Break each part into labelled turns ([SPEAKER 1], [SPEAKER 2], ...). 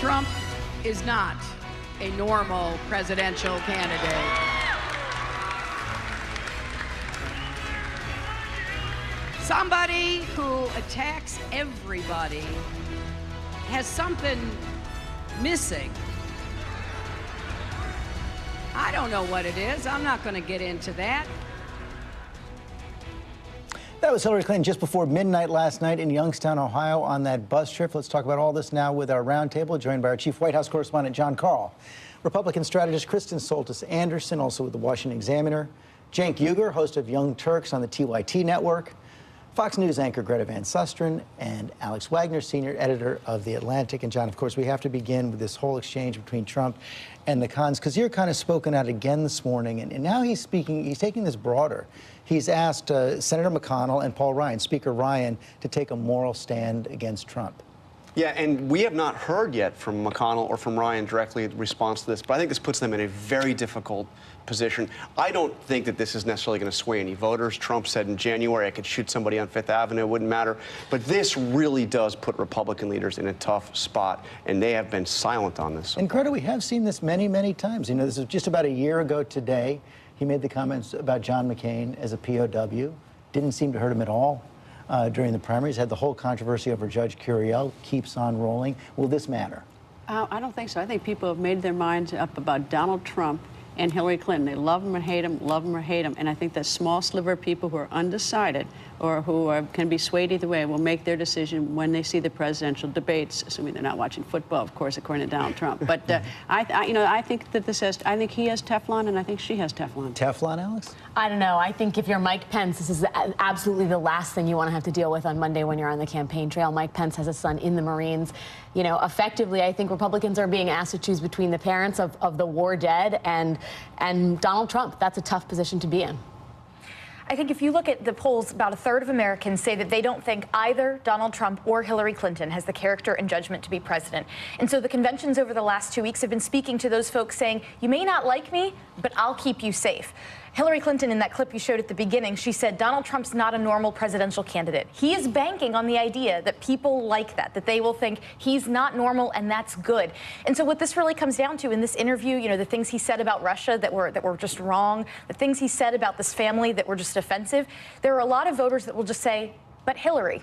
[SPEAKER 1] Trump is not a normal presidential candidate. Somebody who attacks everybody has something missing. I don't know what it is. I'm not going to get into that.
[SPEAKER 2] That was Hillary Clinton just before midnight last night in Youngstown, Ohio, on that bus trip. Let's talk about all this now with our roundtable, joined by our chief White House correspondent, John Karl, Republican strategist Kristen Soltis Anderson, also with the Washington Examiner, Cenk Uygur, host of Young Turks on the TYT network, Fox News anchor Greta Van Susteren, and Alex Wagner, senior editor of The Atlantic. And John, of course, we have to begin with this whole exchange between Trump and the cons, because you're kind of spoken out again this morning, and now he's speaking, he's taking this broader. He's asked Senator McConnell and Paul Ryan, Speaker Ryan, to take a moral stand against Trump.
[SPEAKER 3] Yeah, and we have not heard yet from McConnell or from Ryan directly in response to this, but I think this puts them in a very difficult position. I don't think that this is necessarily going to sway any voters. Trump said in January I could shoot somebody on Fifth Avenue, it wouldn't matter. But this really does put Republican leaders in a tough spot, and they have been silent on this.
[SPEAKER 2] And Greta, we have seen this many, many times. You know, this was just about a year ago today. He made the comments about John McCain as a POW. Didn't seem to hurt him at all during the primaries. Had the whole controversy over Judge Curiel. Keeps on rolling. Will this matter?
[SPEAKER 4] I don't think so. I think people have made their minds up about Donald Trump and Hillary Clinton. They love them or hate them, love them or hate them. And I think that small sliver of people who are undecided or who can be swayed either way will make their decision when they see the presidential debates, assuming they're not watching football, of course, according to Donald Trump. But I think that I think he has Teflon and I think she has Teflon.
[SPEAKER 2] Teflon, Alex?
[SPEAKER 5] I don't know. I think if you're Mike Pence, this is absolutely the last thing you want to have to deal with on Monday when you're on the campaign trail. Mike Pence has a son in the Marines. You know, effectively, I think Republicans are being asked to choose between the parents of the war dead and Donald Trump. That's a tough position to be in.
[SPEAKER 6] I think if you look at the polls, about a third of Americans say that they don't think either Donald Trump or Hillary Clinton has the character and judgment to be president. And so the conventions over the last 2 weeks have been speaking to those folks saying, you may not like me, but I'll keep you safe. Hillary Clinton, in that clip you showed at the beginning, she said Donald Trump's not a normal presidential candidate. He is banking on the idea that people like that they will think he's not normal and that's good. And so what this really comes down to in this interview, you know, the things he said about Russia that were just wrong, the things he said about this family that were just offensive, there are a lot of voters that will just say, but Hillary.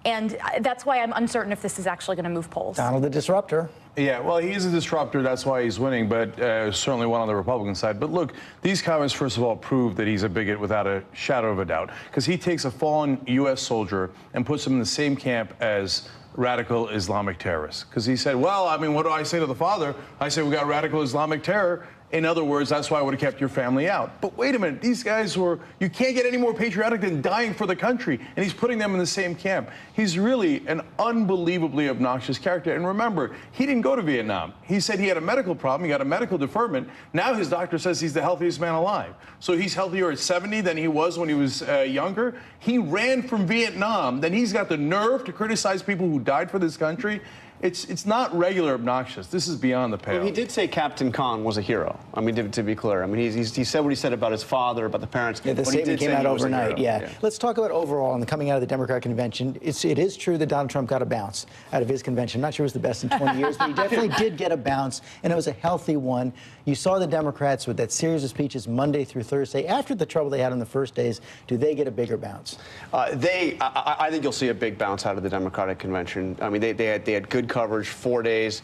[SPEAKER 6] And that's why I'm uncertain if this is actually going to move polls.
[SPEAKER 2] Donald the Disruptor.
[SPEAKER 7] Yeah, well, he's a disruptor. That's why he's winning, but certainly one on the Republican side. But look, these comments, first of all, prove that he's a bigot without a shadow of a doubt, because he takes a fallen U.S. soldier and puts him in the same camp as radical Islamic terrorists. Because he said, well, I mean, what do I say to the father? I say, we got radical Islamic terror. In other words, that's why I would have kept your family out. But wait a minute, these guys you can't get any more patriotic than dying for the country. And he's putting them in the same camp. He's really an unbelievably obnoxious character. And remember, he didn't go to Vietnam. He said he had a medical problem. He got a medical deferment. Now his doctor says he's the healthiest man alive. So he's healthier at 70 than he was when he was younger. He ran from Vietnam. Then he's got the nerve to criticize people who died for this country. It's not regular obnoxious. This is beyond the pale.
[SPEAKER 3] Well, he did say Captain Khan was a hero. I mean, to be clear. I mean, he said what he said about his father, about the parents.
[SPEAKER 2] Yeah, the statement came out overnight, yeah. Let's talk about overall and coming out of the Democratic convention. It is true that Donald Trump got a bounce out of his convention. I'm not sure it was the best in 20 years, but he definitely did get a bounce, and it was a healthy one. You saw the Democrats with that series of speeches Monday through Thursday. After the trouble they had on the first days, do they get a bigger bounce?
[SPEAKER 3] I think you'll see a big bounce out of the Democratic convention. I mean, they had good coverage, 4 days.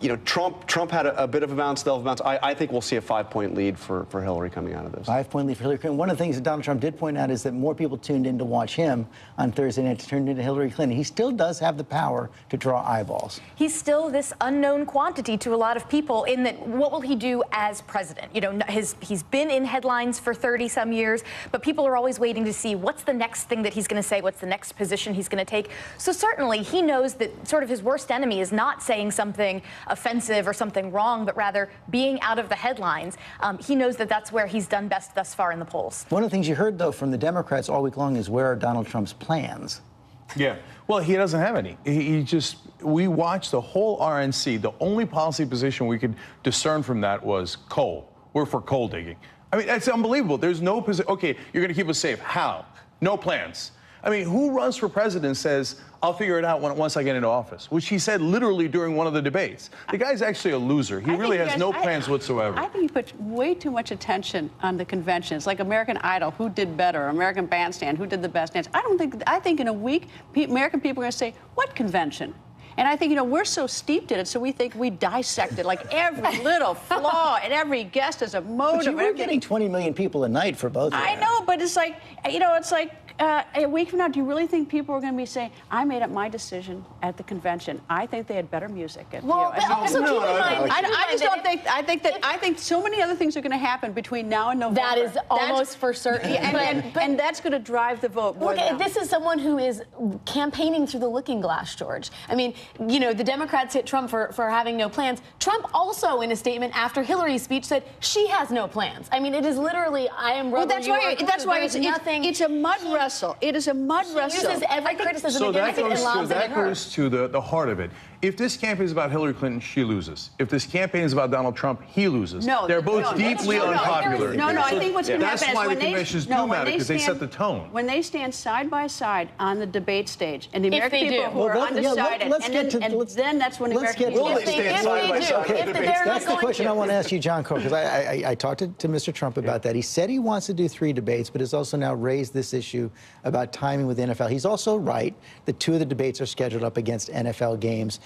[SPEAKER 3] You know, Trump had a bit of a bounce, they'll have a bounce. I think we'll see a 5-point lead for Hillary coming out of this.
[SPEAKER 2] 5-point lead for Hillary Clinton. One of the things that Donald Trump did point out is that more people tuned in to watch him on Thursday night to turn into Hillary Clinton. He still does have the power to draw eyeballs.
[SPEAKER 6] He's still this unknown quantity to a lot of people in that what will he do as president? You know, he's been in headlines for 30-some years, but people are always waiting to see what's the next thing that he's going to say, what's the next position he's going to take. So certainly he knows that sort of his worst enemy is not saying something offensive or something wrong, but rather being out of the headlines. He knows that that's where he's done best thus far in the polls.
[SPEAKER 2] One of the things you heard, though, from the Democrats all week long is where are Donald Trump's plans?
[SPEAKER 7] Yeah, well, he doesn't have any. We watched the whole RNC. The only policy position we could discern from that was coal. We're for coal digging. I mean, that's unbelievable. There's no position. Okay, you're going to keep us safe. How? No plans. I mean, who runs for president and says, I'll figure it out once I get into office, which he said literally during one of the debates. The guy's actually a loser. He really has no plans whatsoever.
[SPEAKER 4] I think you put way too much attention on the conventions, like American Idol, who did better, American Bandstand, who did the best dance. I think in a week, American people are going to say, what convention? And I think, you know, we're so steeped in it, so we think we dissect it, like every little flaw and every guest is a motive.
[SPEAKER 2] But you were getting 20 million people a night for both of them.
[SPEAKER 4] I know, but it's like, you know, it's like a week from now, do you really think people are going to be saying, I made up my decision at the convention? I think they had better music.
[SPEAKER 5] Well, but also keep in mind,
[SPEAKER 4] I just don't think, I think so many other things are going to happen between now and November.
[SPEAKER 5] that is almost for certain.
[SPEAKER 4] And that's going to drive the vote more
[SPEAKER 5] Look,
[SPEAKER 4] than
[SPEAKER 5] this is someone who is campaigning through the looking glass, George. I mean, you know, the Democrats hit Trump for having no plans. Trump also, in a statement after Hillary's speech, said she has no plans. I mean, it is literally, I am rubber,
[SPEAKER 4] that's why it's nothing. It's a mud wrestle. It is a mud wrestle.
[SPEAKER 5] She uses every criticism
[SPEAKER 7] so
[SPEAKER 5] against it and lobs it at her.
[SPEAKER 7] That goes to the heart of it. If this campaign is about Hillary Clinton, she loses. If this campaign is about Donald Trump, he loses.
[SPEAKER 4] No,
[SPEAKER 7] they're both deeply unpopular.
[SPEAKER 4] No, I think what's going to happen
[SPEAKER 7] that's
[SPEAKER 4] is
[SPEAKER 7] why
[SPEAKER 4] when
[SPEAKER 7] the conventions do matter, because they set the tone.
[SPEAKER 4] When they stand side by side on the debate stage, and the American people who are undecided, then that's when American people...
[SPEAKER 7] Will they stand side by side?
[SPEAKER 2] That's the question I want to ask you, John Carl, because I talked to Mr. Trump about that. He said he wants to do 3 debates, but has also now raised this issue about timing with the NFL. He's also right that 2 of the debates are scheduled up against NFL games.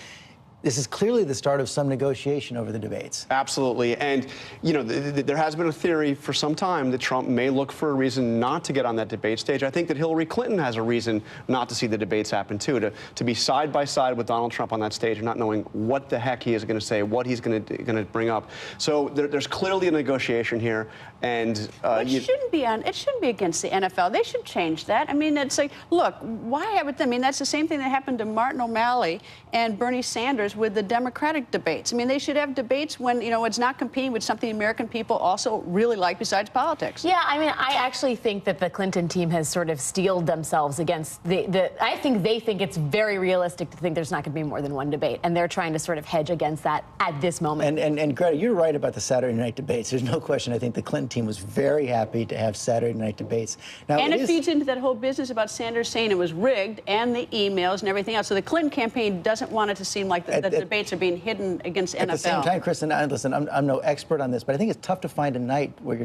[SPEAKER 2] This is clearly the start of some negotiation over the debates.
[SPEAKER 3] Absolutely. And, you know, there has been a theory for some time that Trump may look for a reason not to get on that debate stage. I think that Hillary Clinton has a reason not to see the debates happen, too, to be side by side with Donald Trump on that stage and not knowing what the heck he is going to say, what he's going to bring up. So there's clearly a negotiation here. And
[SPEAKER 4] it shouldn't be against the NFL. They should change that. I mean, it's like, look, why have it? I mean, that's the same thing that happened to Martin O'Malley and Bernie Sanders with the Democratic debates. I mean, they should have debates when, you know, it's not competing with something American people also really like besides politics.
[SPEAKER 5] Yeah, I mean, I actually think that the Clinton team has sort of steeled themselves against I think they think it's very realistic to think there's not going to be more than 1 debate, and they're trying to sort of hedge against that at this moment.
[SPEAKER 2] And Greta, you're right about the Saturday night debates. There's no question. I think the Clinton team was very happy to have Saturday night debates. Now,
[SPEAKER 4] and it feeds into that whole business about Sanders saying it was rigged and the emails and everything else. So the Clinton campaign doesn't want it to seem like the debates are being hidden against NFL.
[SPEAKER 2] At the same time, Kristen, listen, I'm no expert on this, but I think it's tough to find a night where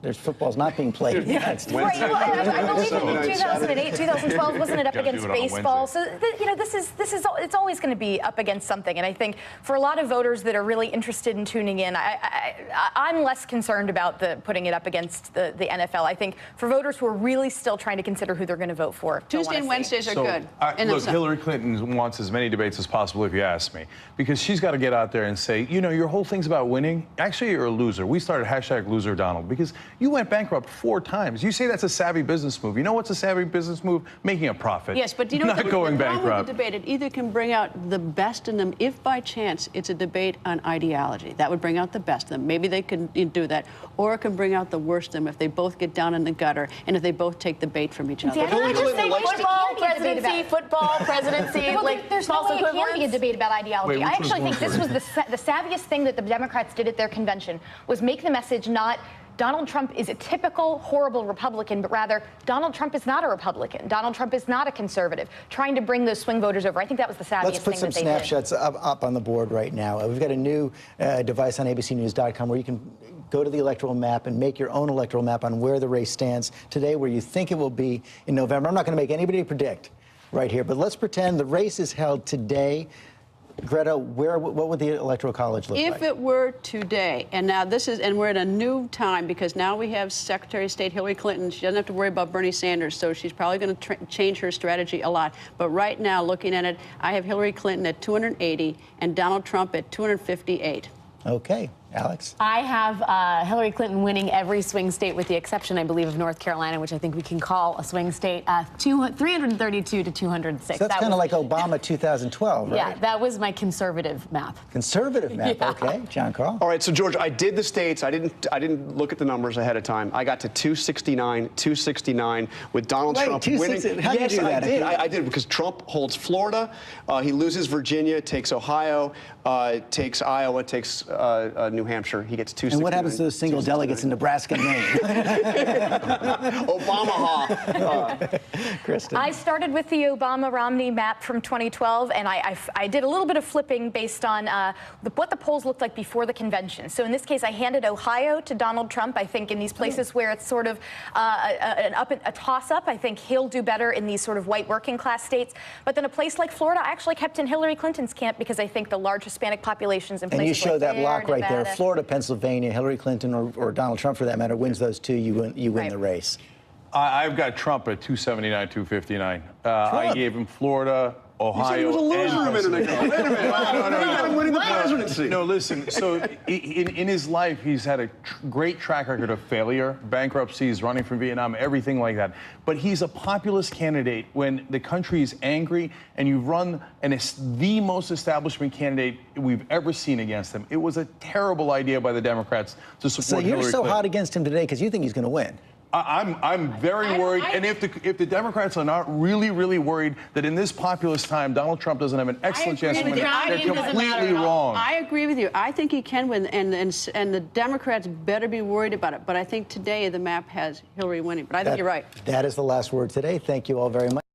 [SPEAKER 2] there's football's not being played.
[SPEAKER 6] Right. Well, I believe in 2008, 2012, wasn't it up against baseball? So you know, it's always going to be up against something. And I think for a lot of voters that are really interested in tuning in, I'm less concerned about putting it up against the NFL. I think for voters who are really still trying to consider who they're going to vote for,
[SPEAKER 4] Tuesday and Wednesdays are good.
[SPEAKER 7] Look, Hillary Clinton wants as many debates as possible, if you ask me, because she's got to get out there and say, you know, your whole thing's about winning. Actually, you're a loser. We started #LoserDonald because you went bankrupt 4 times. You say that's a savvy business move. You know what's a savvy business move? Making a profit.
[SPEAKER 4] Yes, but you know
[SPEAKER 7] not going bankrupt.
[SPEAKER 4] The problem with the debate, it either can bring out the best in them, if by chance it's a debate on ideology. That would bring out the best in them. Maybe they can do that. Or it can bring out the worst in them if they both get down in the gutter and if they both take the bait from each other.
[SPEAKER 6] Yeah, I just say
[SPEAKER 5] football presidency,
[SPEAKER 6] well,
[SPEAKER 5] like
[SPEAKER 6] there's no way it can be a debate about ideology. I actually think this was the savviest thing that the Democrats did at their convention was make the message not Donald Trump is a typical horrible Republican, but rather Donald Trump is not a Republican. Donald Trump is not a conservative, trying to bring those swing voters over. I think that was the savviest thing that they did.
[SPEAKER 2] Let's put some snapshots up on the board right now. We've got a new device on abcnews.com where you can go to the electoral map and make your own electoral map on where the race stands today, where you think it will be in November. I'm not going to make anybody predict right here, but let's pretend the race is held today. Greta, what would the Electoral College look like?
[SPEAKER 4] If it were today, and now we're at a new time because now we have Secretary of State Hillary Clinton. She doesn't have to worry about Bernie Sanders, so she's probably going to change her strategy a lot. But right now, looking at it, I have Hillary Clinton at 280 and Donald Trump at 258.
[SPEAKER 2] Okay. Alex?
[SPEAKER 5] I have Hillary Clinton winning every swing state with the exception, I believe, of North Carolina, which I think we can call a swing state, 332 to 206.
[SPEAKER 2] So that's kind of like Obama 2012, right?
[SPEAKER 5] Yeah, that was my conservative map.
[SPEAKER 2] Conservative map, yeah. Okay. John Carl?
[SPEAKER 3] All right, so George, I did the states. I didn't look at the numbers ahead of time. I got to 269 with Donald Trump winning.
[SPEAKER 2] How did you do that?
[SPEAKER 3] I did because Trump holds Florida. He loses Virginia, takes Ohio, takes Iowa, takes New Hampshire. He gets 269.
[SPEAKER 2] And what happens to those single delegates in Nebraska and Maine?
[SPEAKER 3] Obama.
[SPEAKER 2] Kristen.
[SPEAKER 6] I started with the Obama-Romney map from 2012, and I did a little bit of flipping based on what the polls looked like before the convention. So in this case, I handed Ohio to Donald Trump. I think in these places where it's sort of a toss-up, I think he'll do better in these sort of white working class states. But then a place like Florida, I actually kept in Hillary Clinton's camp because I think the large Hispanic populations in places
[SPEAKER 2] and you show
[SPEAKER 6] like
[SPEAKER 2] that lock right there.
[SPEAKER 6] Nevada.
[SPEAKER 2] Florida, Pennsylvania, Hillary Clinton or Donald Trump, for that matter, wins those two. You win the race.
[SPEAKER 7] I've got Trump at 279, 259. I gave him Florida, Ohio,
[SPEAKER 3] he was a loser a minute ago. Wait a minute. We got him winning the presidency.
[SPEAKER 7] No, listen. So in his life, he's had a great track record of failure, bankruptcies, running from Vietnam, everything like that. But he's a populist candidate when the country is angry, and you run, and it's the most establishment candidate we've ever seen against him. It was a terrible idea by the Democrats to support Hillary Clinton.
[SPEAKER 2] So you're so hot against him today because you think he's going to win.
[SPEAKER 7] I'm very worried, and if the Democrats are not really worried that in this populist time Donald Trump doesn't have an excellent chance to win, they're completely wrong.
[SPEAKER 4] I agree with you. I think he can win, and the Democrats better be worried about it. But I think today the map has Hillary winning. But I think you're right.
[SPEAKER 2] That is the last word today. Thank you all very much.